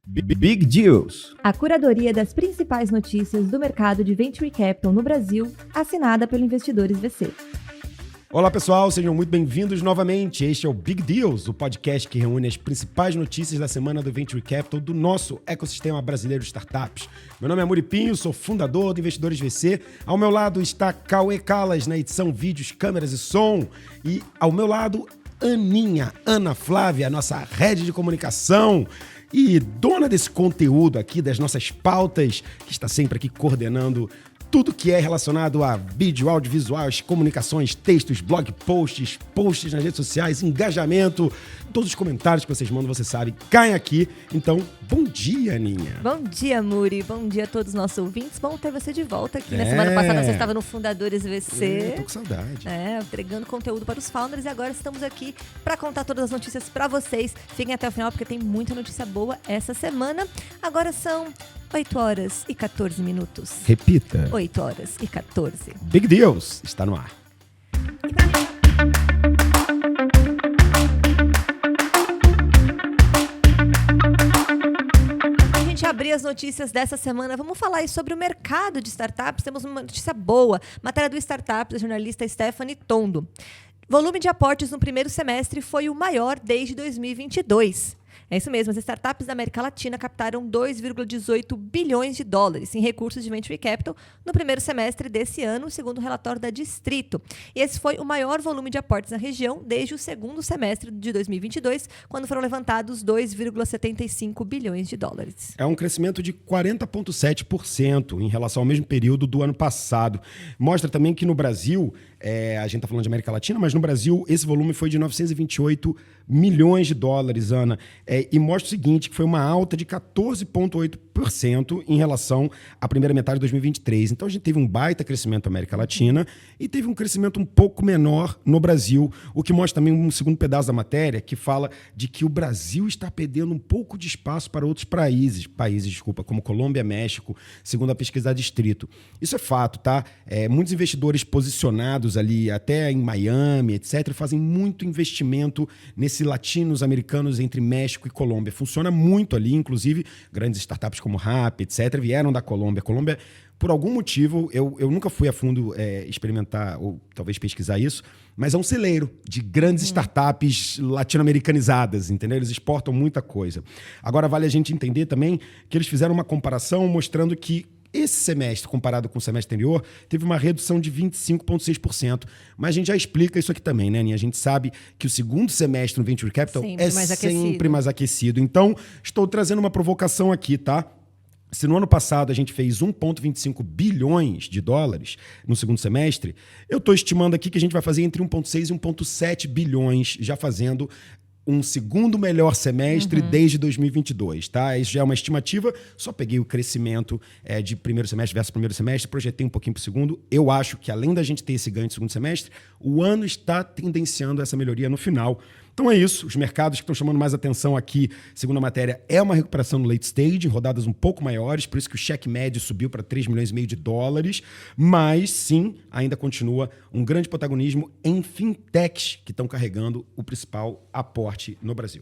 Big Deals. A curadoria das principais notícias do mercado de Venture Capital no Brasil, assinada pelo Investidores VC. Olá pessoal, sejam muito bem-vindos novamente. Este é o Big Deals, o podcast que reúne as principais notícias da semana do Venture Capital do nosso ecossistema brasileiro de startups. Meu nome é Amuri Pinho, sou fundador do Investidores VC. Ao meu lado está Cauê Calas na edição vídeos, câmeras e som. E ao meu lado, Ana Flávia, nossa head de comunicação e dona desse conteúdo aqui, das nossas pautas, que está sempre aqui coordenando tudo que é relacionado a vídeo, audiovisuais, comunicações, textos, blog posts, posts nas redes sociais, engajamento, todos os comentários que vocês mandam, você sabe, caem aqui. Então, bom dia, Aninha. Bom dia, Muri. Bom dia a todos os nossos ouvintes. Bom ter você de volta aqui. Na semana passada você estava no Fundadores VC. Tô com saudade. Entregando conteúdo para os founders e agora estamos aqui para contar todas as notícias para vocês. Fiquem até o final porque tem muita notícia boa essa semana. Agora são 8 horas e 14 minutos. Repita. 8 horas e 14. Big Deals está no ar. A gente abrir as notícias dessa semana, vamos falar aí sobre o mercado de startups. Temos uma notícia boa. Matéria do Startups, da jornalista Stephanie Tondo. Volume de aportes no primeiro semestre foi o maior desde 2022. É isso mesmo, as startups da América Latina captaram 2,18 bilhões de dólares em recursos de Venture Capital no primeiro semestre desse ano, segundo o relatório da Distrito. E esse foi o maior volume de aportes na região desde o segundo semestre de 2022, quando foram levantados 2,75 bilhões de dólares. É um crescimento de 40,7% em relação ao mesmo período do ano passado. Mostra também que no Brasil, a gente está falando de América Latina, mas no Brasil esse volume foi de 928 milhões de dólares, Ana. E mostra o seguinte, que foi uma alta de 14,8% em relação à primeira metade de 2023. Então a gente teve um baita crescimento na América Latina e teve um crescimento um pouco menor no Brasil, o que mostra também um segundo pedaço da matéria que fala de que o Brasil está perdendo um pouco de espaço para outros países, como Colômbia, México, segundo a pesquisa da Distrito. Isso é fato, tá? Muitos investidores posicionados ali, até em Miami, etc., fazem muito investimento nesses latinos americanos entre México e Colômbia. Funciona muito ali, inclusive grandes startups como Rappi, etc., vieram da Colômbia. Colômbia, por algum motivo, eu nunca fui a fundo experimentar ou talvez pesquisar isso, mas é um celeiro de grandes startups latino-americanizadas, entendeu? Eles exportam muita coisa. Agora, vale a gente entender também que eles fizeram uma comparação mostrando que esse semestre, comparado com o semestre anterior, teve uma redução de 25,6%. Mas a gente já explica isso aqui também, né, Aninha? A gente sabe que o segundo semestre no Venture Capital sempre mais aquecido. Então, estou trazendo uma provocação aqui, tá? Se no ano passado a gente fez 1,25 bilhões de dólares no segundo semestre, eu estou estimando aqui que a gente vai fazer entre 1,6 e 1,7 bilhões, já fazendo um segundo melhor semestre desde 2022, tá? Isso já é uma estimativa, só peguei o crescimento de primeiro semestre versus primeiro semestre, projetei um pouquinho para o segundo. Eu acho que além da gente ter esse ganho de segundo semestre, o ano está tendenciando essa melhoria no final. Então é isso, os mercados que estão chamando mais atenção aqui, segundo a matéria, é uma recuperação no late stage, rodadas um pouco maiores, por isso que o cheque médio subiu para 3,5 milhões de dólares, mas sim, ainda continua um grande protagonismo em fintechs que estão carregando o principal aporte no Brasil.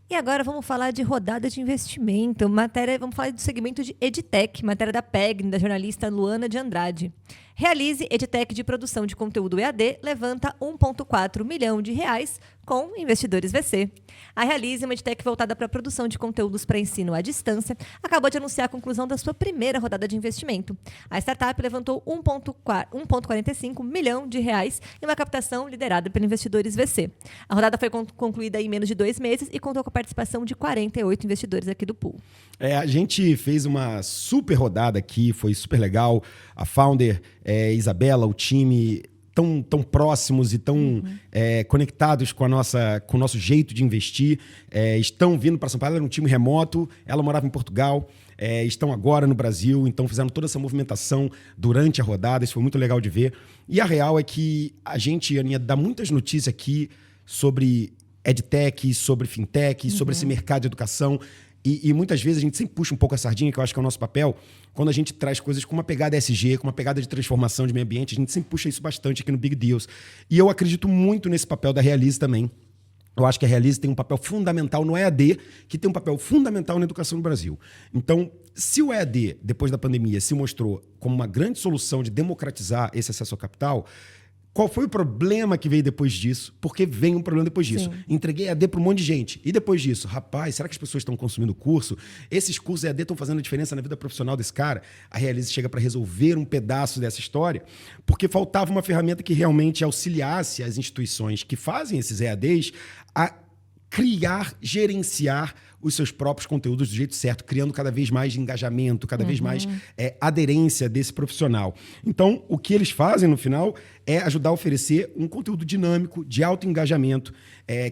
E agora vamos falar de rodada de investimento. Vamos falar do segmento de EdTech, matéria da PEG, da jornalista Luana de Andrade. Realize EdTech de produção de conteúdo EAD levanta 1,4 milhão de reais com investidores VC. A Realize, uma EdTech voltada para a produção de conteúdos para ensino à distância, acabou de anunciar a conclusão da sua primeira rodada de investimento. A startup levantou 1,45 milhão de reais em uma captação liderada por investidores VC. A rodada foi concluída em menos de 2 meses e contou com a participação de 48 investidores aqui do pool. A gente fez uma super rodada aqui, foi super legal. A founder, Isabela, o time tão próximos e tão conectados com o nosso jeito de investir. Estão vindo para São Paulo, era um time remoto, ela morava em Portugal, estão agora no Brasil, então fizeram toda essa movimentação durante a rodada, isso foi muito legal de ver. E a real é que a gente, Aninha, dá muitas notícias aqui sobre EdTech, sobre fintech, sobre esse mercado de educação. E muitas vezes a gente sempre puxa um pouco a sardinha, que eu acho que é o nosso papel, quando a gente traz coisas com uma pegada ESG, com uma pegada de transformação de meio ambiente, a gente sempre puxa isso bastante aqui no Big Deals. E eu acredito muito nesse papel da Realize também, Eu acho que a Realize tem um papel fundamental no EAD, que tem um papel fundamental na educação no Brasil. Então, se o EAD, depois da pandemia, se mostrou como uma grande solução de democratizar esse acesso ao capital, qual foi o problema que veio depois disso? Porque vem um problema depois disso. Sim. Entreguei EAD para um monte de gente. E depois disso? Rapaz, será que as pessoas estão consumindo o curso? Esses cursos EAD estão fazendo a diferença na vida profissional desse cara? A Realize chega para resolver um pedaço dessa história, porque faltava uma ferramenta que realmente auxiliasse as instituições que fazem esses EADs a criar, gerenciar os seus próprios conteúdos do jeito certo, criando cada vez mais engajamento, cada vez mais aderência desse profissional. Então, o que eles fazem no final é ajudar a oferecer um conteúdo dinâmico, de alto engajamento,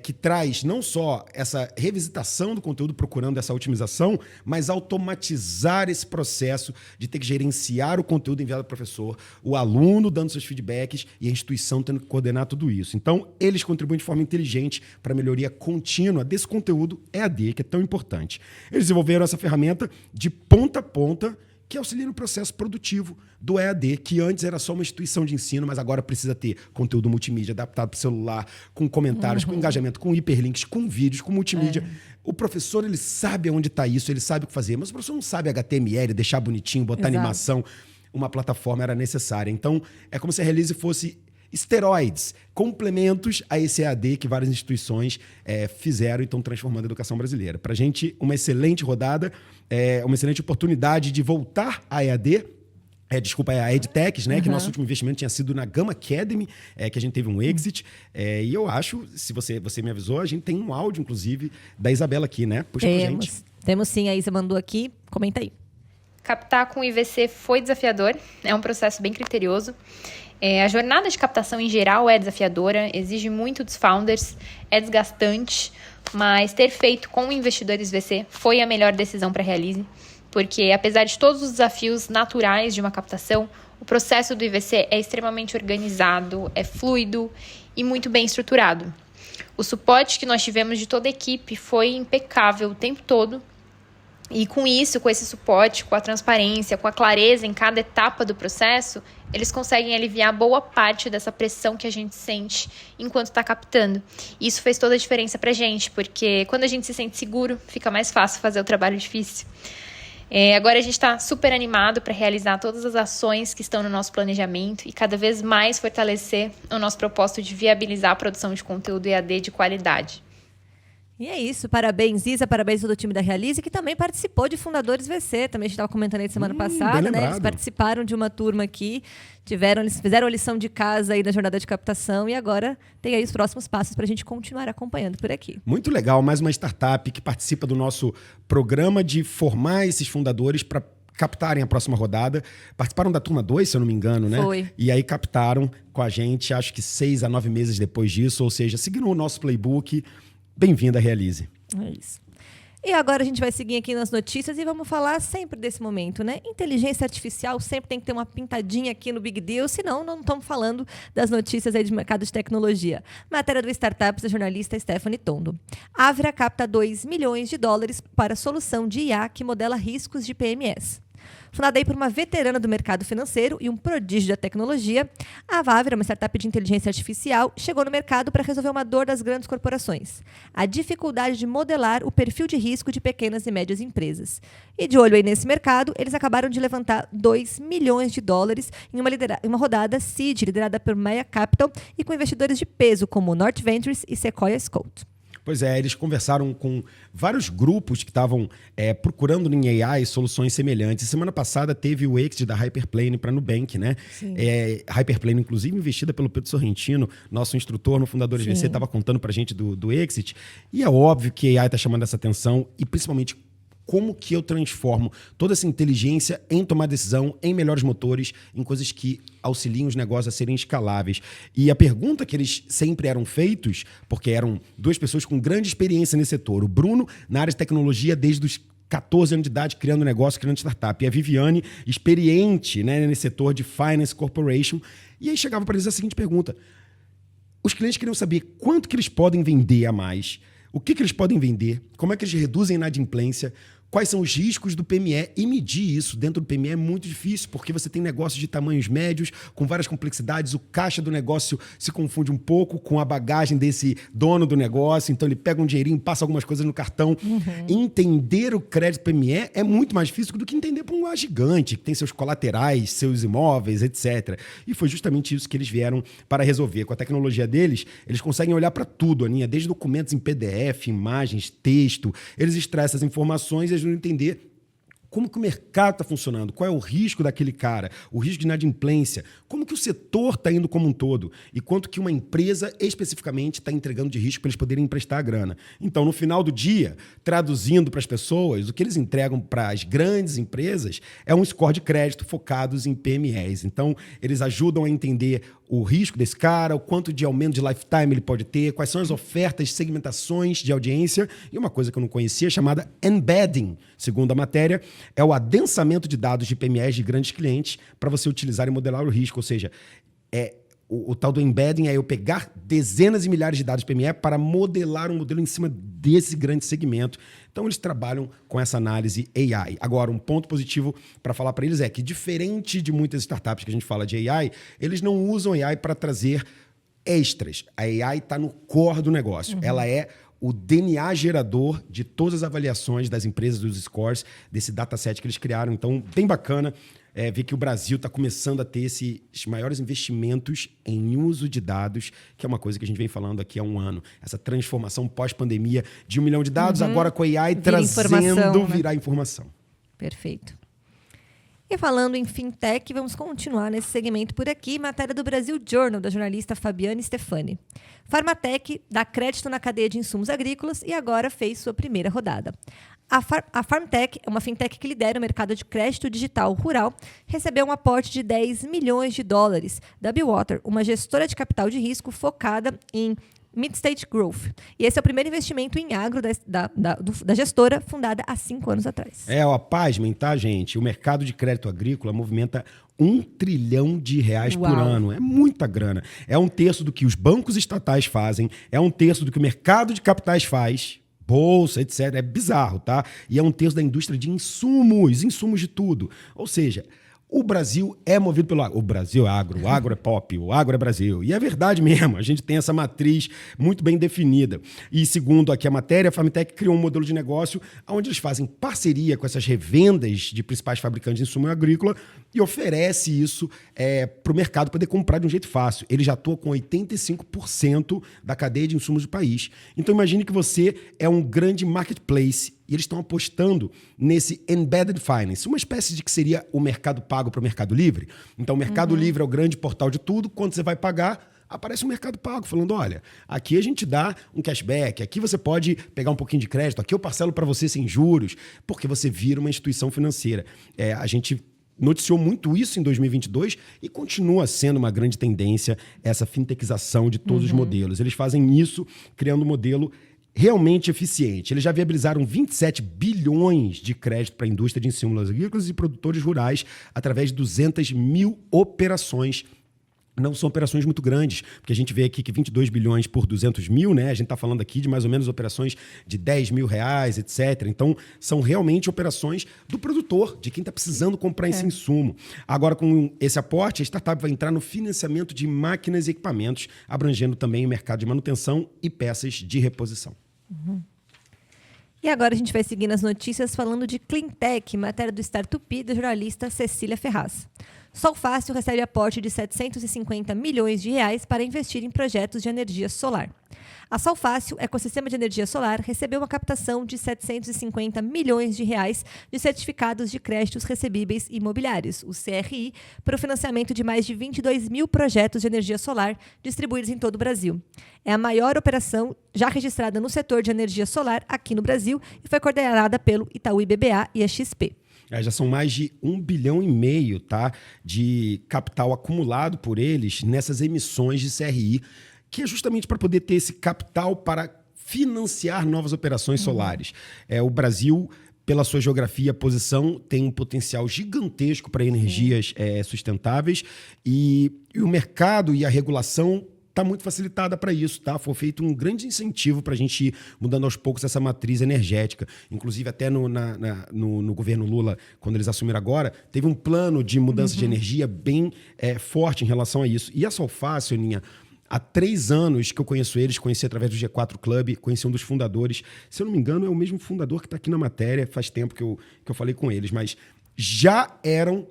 que traz não só essa revisitação do conteúdo procurando essa otimização, mas automatizar esse processo de ter que gerenciar o conteúdo enviado ao professor, o aluno dando seus feedbacks e a instituição tendo que coordenar tudo isso. Então, eles contribuem de forma inteligente para a melhoria contínua desse conteúdo EAD, que é tão importante. Eles desenvolveram essa ferramenta de ponta a ponta que auxilia no processo produtivo do EAD, que antes era só uma instituição de ensino, mas agora precisa ter conteúdo multimídia adaptado para o celular, com comentários, com engajamento, com hiperlinks, com vídeos, com multimídia. O professor, ele sabe onde está isso, ele sabe o que fazer, mas o professor não sabe HTML, deixar bonitinho, botar animação. Uma plataforma era necessária. Então, é como se a Realize fosse esteroides, complementos a esse EAD que várias instituições fizeram e estão transformando a educação brasileira. Para a gente, uma excelente rodada, uma excelente oportunidade de voltar a EAD, a EdTechs, né? Que nosso último investimento tinha sido na Gama Academy, que a gente teve um exit. E eu acho, se você me avisou, a gente tem um áudio, inclusive, da Isabela aqui, né? Puxa pra gente. Temos sim, a Isa mandou aqui. Comenta aí. Captar com o IVC foi desafiador, é um processo bem criterioso. A jornada de captação em geral é desafiadora, exige muito dos founders, é desgastante, mas ter feito com investidores VC foi a melhor decisão para a Realize, porque apesar de todos os desafios naturais de uma captação, o processo do IVC é extremamente organizado, é fluido e muito bem estruturado. O suporte que nós tivemos de toda a equipe foi impecável o tempo todo. E com isso, com esse suporte, com a transparência, com a clareza em cada etapa do processo, eles conseguem aliviar boa parte dessa pressão que a gente sente enquanto está captando. E isso fez toda a diferença para a gente, porque quando a gente se sente seguro, fica mais fácil fazer o trabalho difícil. Agora a gente está super animado para realizar todas as ações que estão no nosso planejamento e cada vez mais fortalecer o nosso propósito de viabilizar a produção de conteúdo EAD de qualidade. E é isso, parabéns Isa, parabéns todo o time da Realize, que também participou de Fundadores VC, também a gente estava comentando aí semana passada, né? Eles participaram de uma turma aqui, eles fizeram a lição de casa aí na jornada de captação e agora tem aí os próximos passos para a gente continuar acompanhando por aqui. Muito legal, mais uma startup que participa do nosso programa de formar esses fundadores para captarem a próxima rodada. Participaram da turma 2, se eu não me engano, né? Foi. E aí captaram com a gente, acho que 6 a 9 meses depois disso, ou seja, seguiram o nosso playbook. Bem-vinda, Realize. É isso. E agora a gente vai seguir aqui nas notícias e vamos falar sempre desse momento, né? Inteligência artificial sempre tem que ter uma pintadinha aqui no Big Deal, senão não estamos falando das notícias aí de mercado de tecnologia. Matéria do Startups da jornalista Stephanie Tondo. Avra capta $2 milhões para solução de IA que modela riscos de PMS. Fundada aí por uma veterana do mercado financeiro e um prodígio da tecnologia, a Avra, uma startup de inteligência artificial, chegou no mercado para resolver uma dor das grandes corporações: a dificuldade de modelar o perfil de risco de pequenas e médias empresas. E de olho aí nesse mercado, eles acabaram de levantar $2 milhões em uma rodada seed liderada por Maya Capital e com investidores de peso como North Ventures e Sequoia Scout. Pois é, eles conversaram com vários grupos que estavam procurando em AI soluções semelhantes. Semana passada teve o exit da Hyperplane para a Nubank, né? Hyperplane, inclusive, investida pelo Pedro Sorrentino, nosso instrutor no Fundadores VC, estava contando para a gente do exit. E é óbvio que a AI está chamando essa atenção e, principalmente, como que eu transformo toda essa inteligência em tomar decisão, em melhores motores, em coisas que auxiliam os negócios a serem escaláveis. E a pergunta que eles sempre eram feitos, porque eram duas pessoas com grande experiência nesse setor, o Bruno, na área de tecnologia desde os 14 anos de idade, criando negócio, criando startup, e a Viviane, experiente, né, nesse setor de Finance Corporation. E aí chegava para eles a seguinte pergunta: os clientes queriam saber quanto que eles podem vender a mais, o que eles podem vender, como é que eles reduzem a inadimplência, quais são os riscos do PME e medir isso dentro do PME é muito difícil, porque você tem negócios de tamanhos médios, com várias complexidades, o caixa do negócio se confunde um pouco com a bagagem desse dono do negócio, então ele pega um dinheirinho, passa algumas coisas no cartão. Entender o crédito PME é muito mais difícil do que entender para um gigante, que tem seus colaterais, seus imóveis, etc. E foi justamente isso que eles vieram para resolver. Com a tecnologia deles, eles conseguem olhar para tudo, Aninha, desde documentos em PDF, imagens, texto, eles extraem essas informações e ajudam a entender como que o mercado está funcionando, qual é o risco daquele cara, o risco de inadimplência, como que o setor está indo como um todo e quanto que uma empresa especificamente está entregando de risco para eles poderem emprestar a grana. Então, no final do dia, traduzindo para as pessoas, o que eles entregam para as grandes empresas é um score de crédito focados em PMEs. Então, eles ajudam a entender o risco desse cara, o quanto de aumento de lifetime ele pode ter, quais são as ofertas, segmentações de audiência e uma coisa que eu não conhecia chamada embedding, segundo a matéria, é o adensamento de dados de PMEs de grandes clientes para você utilizar e modelar o risco, ou seja, o tal do embedding é eu pegar dezenas de milhares de dados de PME para modelar um modelo em cima desse grande segmento. Então, eles trabalham com essa análise AI. Agora, um ponto positivo para falar para eles é que, diferente de muitas startups que a gente fala de AI, eles não usam AI para trazer extras. A AI está no core do negócio. Ela é o DNA gerador de todas as avaliações das empresas, dos scores, desse dataset que eles criaram. Então, bem bacana ver que o Brasil está começando a ter esses maiores investimentos em uso de dados, que é uma coisa que a gente vem falando aqui há um ano. Essa transformação pós-pandemia de 1 milhão de dados, agora com a AI trazendo virar informação. Perfeito. E falando em fintech, vamos continuar nesse segmento por aqui. Matéria do Brasil Journal, da jornalista Fabiane Stefani. Farmatech dá crédito na cadeia de insumos agrícolas e agora fez sua primeira rodada. A Farmtech é uma fintech que lidera o mercado de crédito digital rural, recebeu um aporte de $10 milhões da Billwater, uma gestora de capital de risco focada em Mid-Stage Growth. E esse é o primeiro investimento em agro da gestora, fundada há 5 anos atrás. Pasmem, tá, gente? O mercado de crédito agrícola movimenta R$1 trilhão por ano. É muita grana. É 1/3 do que os bancos estatais fazem, é 1/3 do que o mercado de capitais faz, bolsa, etc. É bizarro, tá? E é 1/3 da indústria de insumos de tudo. Ou seja, o Brasil é movido pelo agro. O Brasil é agro, o agro é pop, o agro é Brasil. E é verdade mesmo, a gente tem essa matriz muito bem definida. E segundo aqui a matéria, a Farmtech criou um modelo de negócio onde eles fazem parceria com essas revendas de principais fabricantes de insumo agrícola e oferece isso para o mercado poder comprar de um jeito fácil. Ele já atua com 85% da cadeia de insumos do país. Então imagine que você é um grande marketplace e eles estão apostando nesse embedded finance, uma espécie de que seria o mercado pago para o Mercado Livre. Então, o Mercado Livre é o grande portal de tudo. Quando você vai pagar, aparece o Mercado Pago falando, olha, aqui a gente dá um cashback, aqui você pode pegar um pouquinho de crédito, aqui eu parcelo para você sem juros, porque você vira uma instituição financeira. A gente noticiou muito isso em 2022 e continua sendo uma grande tendência essa fintechização de todos os modelos. Eles fazem isso criando um modelo realmente eficiente. Eles já viabilizaram 27 bilhões de crédito para a indústria de insumos agrícolas e produtores rurais através de 200 mil operações. Não são operações muito grandes, porque a gente vê aqui que 22 bilhões por 200 mil, né? A gente está falando aqui de mais ou menos operações de R$10 mil, etc. Então, são realmente operações do produtor, de quem está precisando comprar esse insumo. Agora, com esse aporte, a startup vai entrar no financiamento de máquinas e equipamentos, abrangendo também o mercado de manutenção e peças de reposição. E agora a gente vai seguir nas notícias falando de Cleantech, matéria do Startup da jornalista Cecília Ferraz. Solfácil recebe aporte de R$750 milhões para investir em projetos de energia solar. A Solfácil, ecossistema de energia solar, recebeu uma captação de R$750 milhões de certificados de créditos recebíveis imobiliários, o CRI, para o financiamento de mais de 22 mil projetos de energia solar distribuídos em todo o Brasil. É a maior operação já registrada no setor de energia solar aqui no Brasil e foi coordenada pelo Itaú BBA e a XP. Já são mais de R$1,5 bilhão, tá, de capital acumulado por eles nessas emissões de CRI, que é justamente para poder ter esse capital para financiar novas operações solares. O Brasil, pela sua geografia, posição, tem um potencial gigantesco para energias sustentáveis e o mercado e a regulação está muito facilitada para isso, tá? Foi feito um grande incentivo para a gente ir mudando aos poucos essa matriz energética. Inclusive, até no governo Lula, quando eles assumiram agora, teve um plano de mudança de energia bem forte em relação a isso. E a Solfácil, Aninha, há 3 anos que eu conheço eles, conheci através do G4 Club, conheci um dos fundadores. Se eu não me engano, é o mesmo fundador que está aqui na matéria, faz tempo que eu falei com eles, mas já eram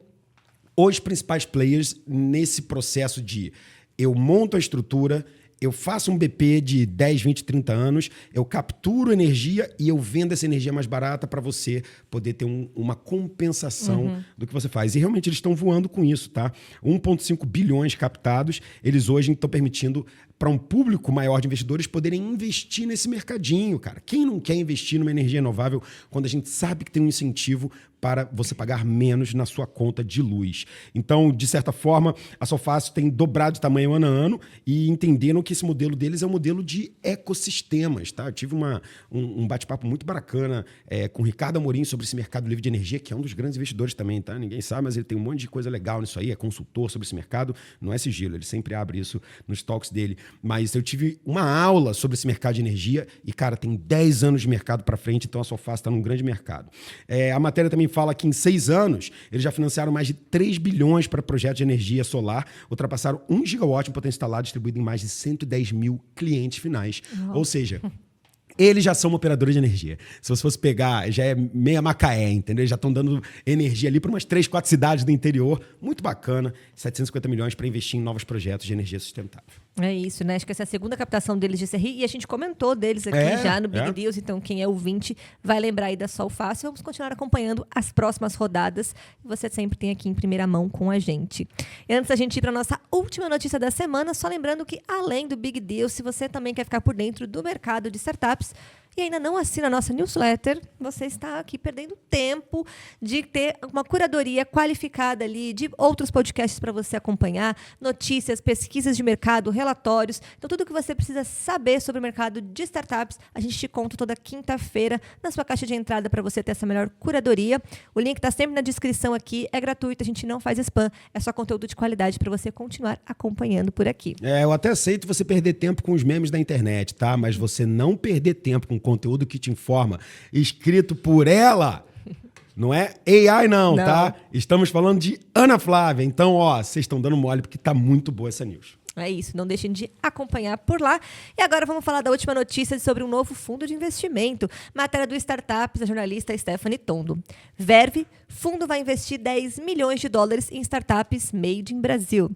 os principais players nesse processo de eu monto a estrutura, eu faço um BP de 10, 20, 30 anos, eu capturo energia e eu vendo essa energia mais barata para você poder ter uma compensação do que você faz. E realmente eles estão voando com isso, tá? 1,5 bilhões captados, eles hoje estão permitindo para um público maior de investidores poderem investir nesse mercadinho, cara. Quem não quer investir numa energia renovável quando a gente sabe que tem um incentivo para você pagar menos na sua conta de luz? Então, de certa forma, a Solfácil tem dobrado de tamanho ano a ano e entenderam que esse modelo deles é um modelo de ecossistemas, tá? Eu tive um bate-papo muito bacana com o Ricardo Amorim sobre esse mercado livre de energia, que é um dos grandes investidores também, tá? Ninguém sabe, mas ele tem um monte de coisa legal nisso aí, é consultor sobre esse mercado, não é sigilo, ele sempre abre isso nos talks dele. Mas eu tive uma aula sobre esse mercado de energia e, cara, tem 10 anos de mercado para frente, então a Solfácil está num grande mercado. A matéria também fala que em 6 anos eles já financiaram mais de 3 bilhões para projetos de energia solar, ultrapassaram 1 gigawatt em potência instalada, distribuído em mais de 110 mil clientes finais. Ou seja, eles já são uma operadora de energia. Se você fosse pegar, já é meia Macaé, entendeu? Eles já estão dando energia ali para umas 3, 4 cidades do interior. Muito bacana. 750 milhões para investir em novos projetos de energia sustentável. É isso, né? Acho que essa é a segunda captação deles de CRI e a gente comentou deles aqui já no Big Deals. Então, quem é ouvinte vai lembrar aí da Solfácil. Vamos continuar acompanhando as próximas rodadas. Você sempre tem aqui em primeira mão com a gente. E antes da gente ir para a nossa última notícia da semana, só lembrando que, além do Big Deals, se você também quer ficar por dentro do mercado de startups, e ainda não assina a nossa newsletter, você está aqui perdendo tempo de ter uma curadoria qualificada ali, de outros podcasts para você acompanhar, notícias, pesquisas de mercado, relatórios. Então, tudo que você precisa saber sobre o mercado de startups, a gente te conta toda quinta-feira na sua caixa de entrada para você ter essa melhor curadoria. O link está sempre na descrição aqui, é gratuito, a gente não faz spam, é só conteúdo de qualidade para você continuar acompanhando por aqui. Eu até aceito você perder tempo com os memes da internet, tá? Mas você não perder tempo com conteúdo que te informa, escrito por ela. Não é AI não, tá? Estamos falando de Ana Flávia. Então, vocês estão dando mole porque tá muito boa essa news. É isso, não deixem de acompanhar por lá. E agora vamos falar da última notícia sobre um novo fundo de investimento. Matéria do Startups, da jornalista Stephanie Tondo. Verve, fundo vai investir 10 milhões de dólares em startups made in Brasil.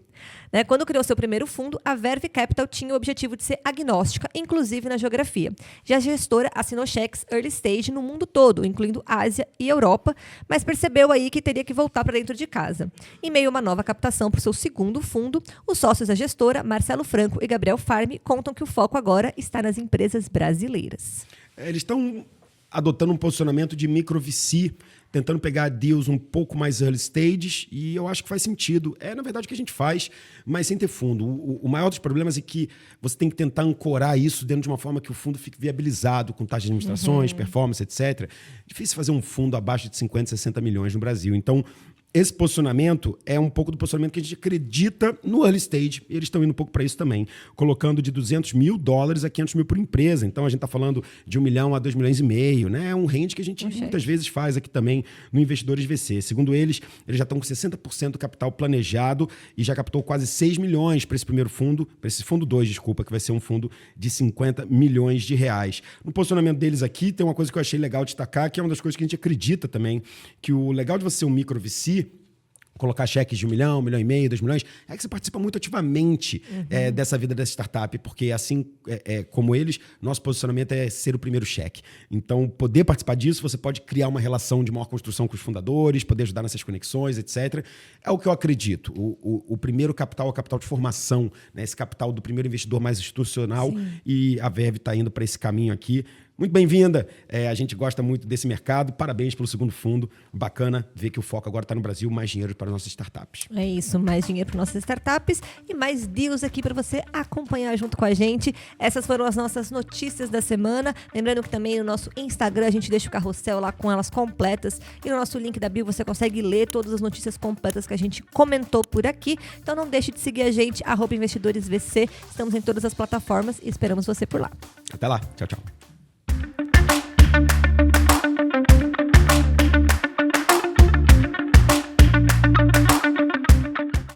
Quando criou seu primeiro fundo, a Verve Capital tinha o objetivo de ser agnóstica, inclusive na geografia. Já a gestora assinou cheques early stage no mundo todo, incluindo Ásia e Europa, mas percebeu aí que teria que voltar para dentro de casa. Em meio a uma nova captação para o seu segundo fundo, os sócios da gestora, Marcelo Franco e Gabriel Farmi, contam que o foco agora está nas empresas brasileiras. Eles estão adotando um posicionamento de micro VC, tentando pegar deals um pouco mais early stages, e eu acho que faz sentido. Na verdade, o que a gente faz, mas sem ter fundo. O maior dos problemas é que você tem que tentar ancorar isso dentro de uma forma que o fundo fique viabilizado, com taxas de administrações, performance, etc. Difícil fazer um fundo abaixo de 50, 60 milhões no Brasil. Então, esse posicionamento é um pouco do posicionamento que a gente acredita no early stage, e eles estão indo um pouco para isso também, colocando de 200 mil dólares a 500 mil por empresa. Então, a gente está falando de 1 milhão a 2 milhões e meio, né? É um range que a gente muitas vezes faz aqui também no Investidores VC. Segundo eles já estão com 60% do capital planejado e já captou quase 6 milhões para esse primeiro fundo, para esse fundo 2, desculpa, que vai ser um fundo de 50 milhões de reais. No posicionamento deles aqui, tem uma coisa que eu achei legal destacar, que é uma das coisas que a gente acredita também, que o legal de você ser um micro VC, colocar cheques de 1 milhão, 1 milhão e meio, 2 milhões, é que você participa muito ativamente dessa vida dessa startup, porque assim como eles, nosso posicionamento é ser o primeiro cheque. Então, poder participar disso, você pode criar uma relação de maior construção com os fundadores, poder ajudar nessas conexões, etc. É o que eu acredito. O primeiro capital é o capital de formação, né? Esse capital do primeiro investidor mais institucional. Sim. E a Verve está indo para esse caminho aqui. muito bem-vinda. A gente gosta muito desse mercado. Parabéns pelo segundo fundo. Bacana ver que o foco agora está no Brasil, mais dinheiro para nossas startups. É isso, mais dinheiro para nossas startups e mais deals aqui para você acompanhar junto com a gente. Essas foram as nossas notícias da semana. Lembrando que também no nosso Instagram a gente deixa o carrossel lá com elas completas. E no nosso link da bio você consegue ler todas as notícias completas que a gente comentou por aqui. Então não deixe de seguir a gente, @investidoresvc. Estamos em todas as plataformas e esperamos você por lá. Até lá. Tchau, tchau.